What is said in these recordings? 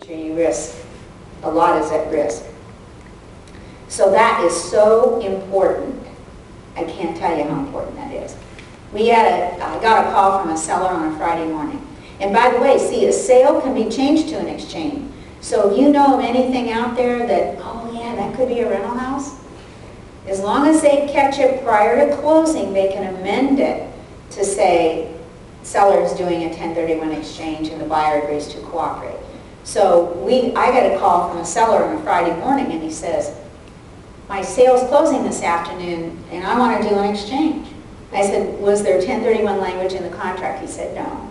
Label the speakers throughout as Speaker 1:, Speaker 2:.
Speaker 1: you risk, a lot is at risk. So that is so important. I can't tell you how important that is. I got a call from a seller on a Friday morning. And by the way, see, a sale can be changed to an exchange. So if you know of anything out there that, oh yeah, that could be a rental house, as long as they catch it prior to closing, they can amend it to say, seller is doing a 1031 exchange and the buyer agrees to cooperate. So I got a call from a seller on a Friday morning and he says, my sale's closing this afternoon and I want to do an exchange. I said, was there 1031 language in the contract? He said, no.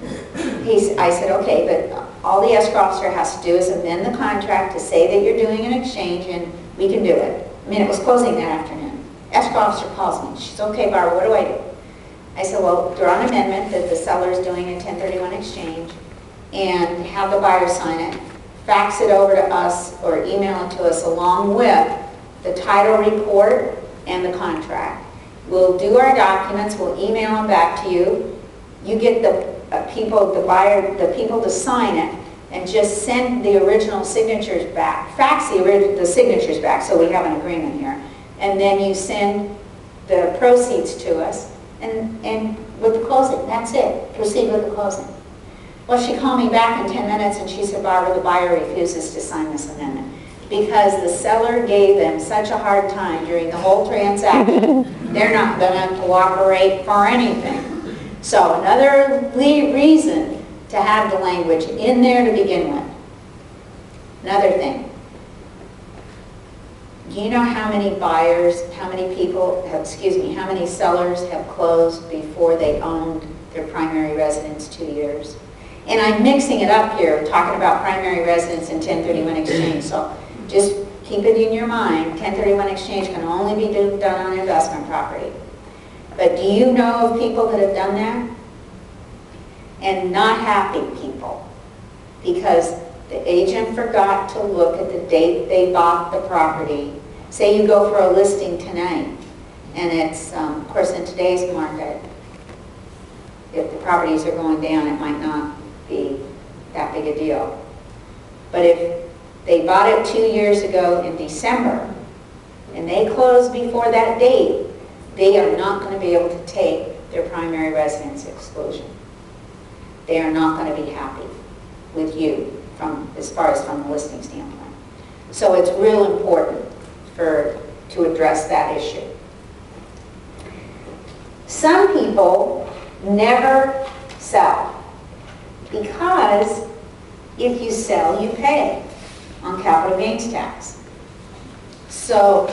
Speaker 1: I said, okay, but all the escrow officer has to do is amend the contract to say that you're doing an exchange and we can do it. I mean, it was closing that afternoon. Escrow officer calls me. She's, okay, Barbara, what do I do? I said, well, draw an amendment that the seller is doing a 1031 exchange and have the buyer sign it, fax it over to us or email it to us along with the title report and the contract. We'll do our documents, we'll email them back to you. You get the people to sign it and just send the original signatures back. Fax the signatures back so we have an agreement here. And then you send the proceeds to us and with the closing, that's it. Proceed with the closing. Well, she called me back in 10 minutes and she said, Barbara, the buyer refuses to sign this amendment because the seller gave them such a hard time during the whole transaction. They're not going to cooperate for anything. So another reason to have the language in there to begin with. Another thing. Do you know how many how many sellers have closed before they owned their primary residence 2 years? And I'm mixing it up here, talking about primary residence and 1031 exchange. So just keep it in your mind. 1031 exchange can only be done on investment property. But do you know of people that have done that? And not happy people. Because the agent forgot to look at the date they bought the property. Say you go for a listing tonight, and it's, of course, in today's market, if the properties are going down, it might not be that big a deal. But if they bought it 2 years ago in December, and they closed before that date, they are not going to be able to take their primary residence exclusion. They are not going to be happy with you as far as from the listing standpoint. So it's real important to address that issue. Some people never sell because if you sell, you pay on capital gains tax. So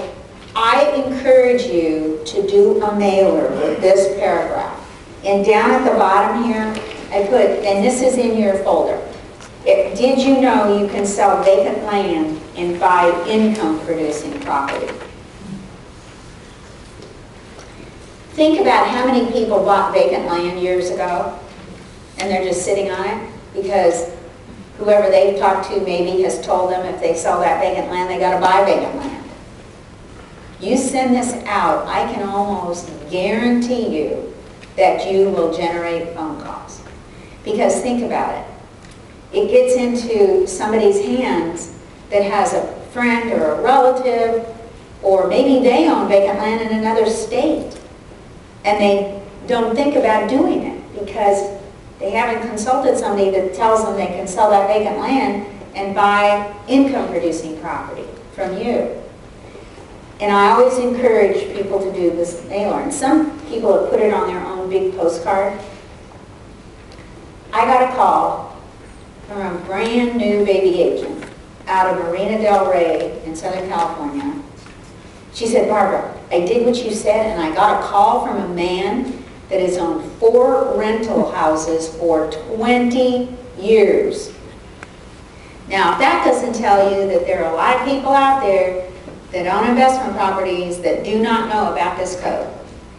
Speaker 1: I encourage you to do a mailer with this paragraph. And down at the bottom here, I put, and this is in your folder, did you know you can sell vacant land and buy income-producing property? Think about how many people bought vacant land years ago, and they're just sitting on it because whoever they've talked to maybe has told them if they sell that vacant land, they got to buy vacant land. You send this out, I can almost guarantee you that you will generate phone calls. Because think about it. It gets into somebody's hands that has a friend or a relative, or maybe they own vacant land in another state, and they don't think about doing it because they haven't consulted somebody that tells them they can sell that vacant land and buy income-producing property from you. And I always encourage people to do this mailer. And some people have put it on their own big postcard. I got a call from a brand new baby agent out of Marina Del Rey in Southern California. She said, Barbara, I did what you said, and I got a call from a man that has owned 4 rental houses for 20 years. Now, if that doesn't tell you that there are a lot of people out there that own investment properties that do not know about this code,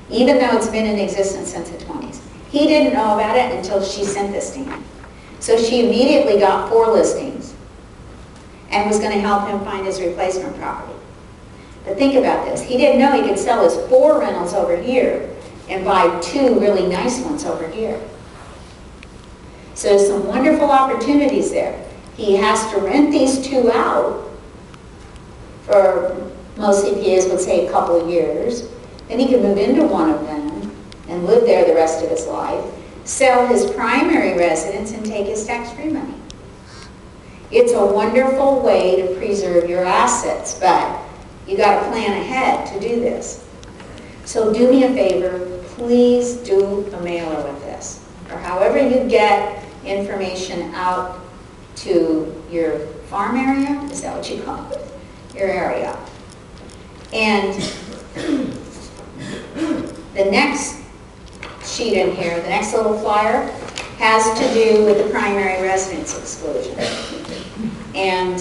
Speaker 1: even though it's been in existence since the 20s. He didn't know about it until she sent this to him. So she immediately got 4 listings and was going to help him find his replacement property. But think about this. He didn't know he could sell his 4 rentals over here and buy 2 really nice ones over here. So there's some wonderful opportunities there. he has to rent these two out for, most CPAs would say, a couple of years. Then he can move into one of them and live there the rest of his life, sell his primary residence and take his tax-free money. It's a wonderful way to preserve your assets, but you got to plan ahead to do this. So do me a favor, please do a mailer with this, or however you get information out to your farm area, is that what you call it? Your area. And the next sheet in here, the next little flyer, has to do with the primary residence exclusion. And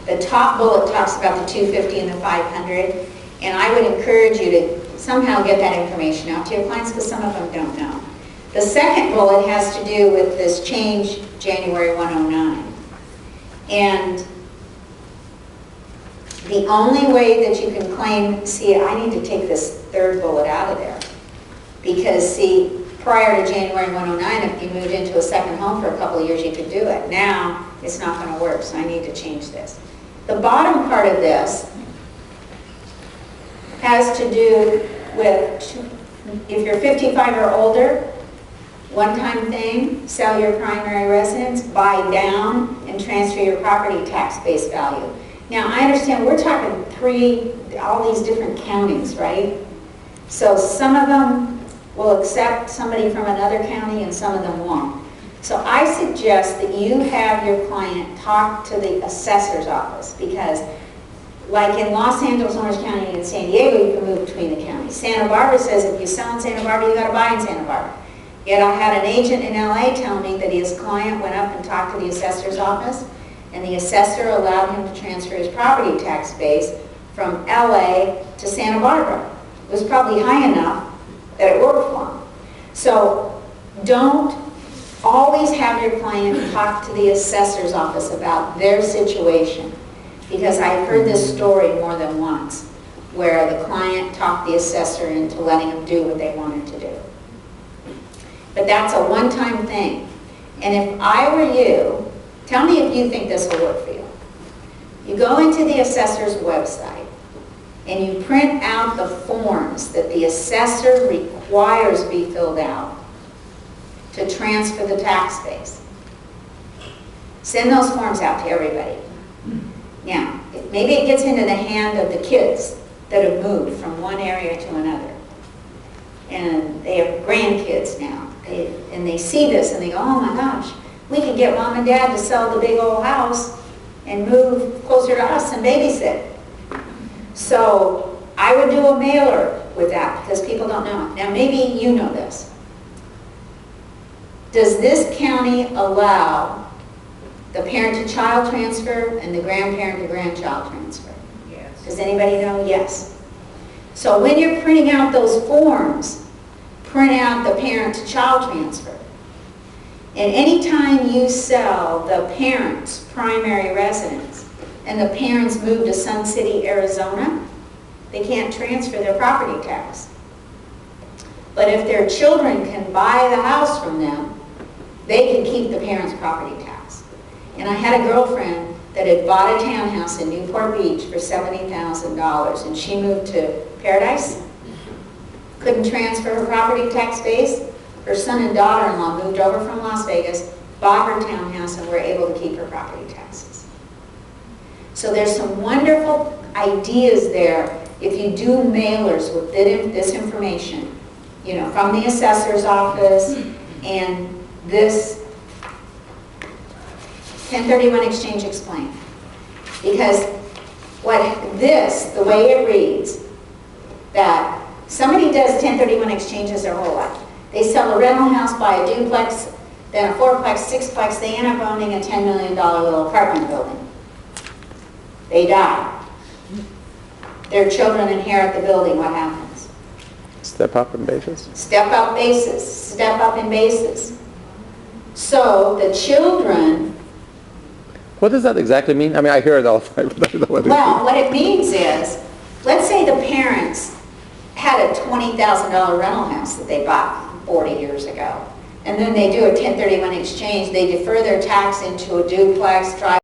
Speaker 1: the top bullet talks about the 250 and the 500, and I would encourage you to somehow get that information out to your clients, because some of them don't know. The second bullet has to do with this change January 109. And the only way that you can claim, see, I need to take this third bullet out of there, because see, prior to January 109, if you moved into a second home for a couple of years, you could do it. Now, it's not going to work, so I need to change this. The bottom part of this has to do with, if you're 55 or older, one-time thing, sell your primary residence, buy down, and transfer your property tax base value. Now, I understand we're talking all these different counties, right? So some of them will accept somebody from another county and some of them won't. So I suggest that you have your client talk to the assessor's office, because like in Los Angeles, Orange County, and San Diego, you can move between the counties. Santa Barbara says if you sell in Santa Barbara, you got to buy in Santa Barbara. Yet I had an agent in LA tell me that his client went up and talked to the assessor's office, and the assessor allowed him to transfer his property tax base from LA to Santa Barbara. It was probably high enough that it worked for him. So don't always have your client talk to the assessor's office about their situation, because I've heard this story more than once where the client talked the assessor into letting him do what they wanted to do. But that's a one-time thing. And if I were you, tell me if you think this will work for you. You go into the assessor's website and you print out the forms that the assessor requires be filled out to transfer the tax base. Send those forms out to everybody. Now, maybe it gets into the hand of the kids that have moved from one area to another. And they have grandkids now. And they see this and they go, oh my gosh, we could get mom and dad to sell the big old house and move closer to us and babysit. So I would do a mailer with that, because people don't know it. Now maybe you know this. Does this county allow the parent-to-child transfer and the grandparent-to-grandchild transfer?
Speaker 2: Yes.
Speaker 1: Does anybody know? Yes. So when you're printing out those forms, print out the parent-to-child transfer. And anytime you sell the parent's primary residence and the parents move to Sun City, Arizona, they can't transfer their property tax. But if their children can buy the house from them, they can keep the parents' property tax. And I had a girlfriend that had bought a townhouse in Newport Beach for $70,000, and she moved to Paradise, couldn't transfer her property tax base. Her son and daughter-in-law moved over from Las Vegas, bought her townhouse, and were able to keep her property taxes. So there's some wonderful ideas there if you do mailers with this information, you know, from the assessor's office and this 1031 exchange explained. Because the way it reads, that somebody does 1031 exchanges their whole life. They sell a rental house, buy a duplex, then a fourplex, sixplex, they end up owning a $10 million little apartment building. They die. Their children inherit the building. What happens?
Speaker 3: Step up in basis?
Speaker 1: Step up basis. Step up in basis. So the children...
Speaker 3: What does that exactly mean? I mean, I hear it all the time, but I don't know what it
Speaker 1: Well,
Speaker 3: means.
Speaker 1: what it means is, let's say the parents had a $20,000 rental house that they bought 40 years ago. And then they do a 1031 exchange. They defer their tax into a duplex, drive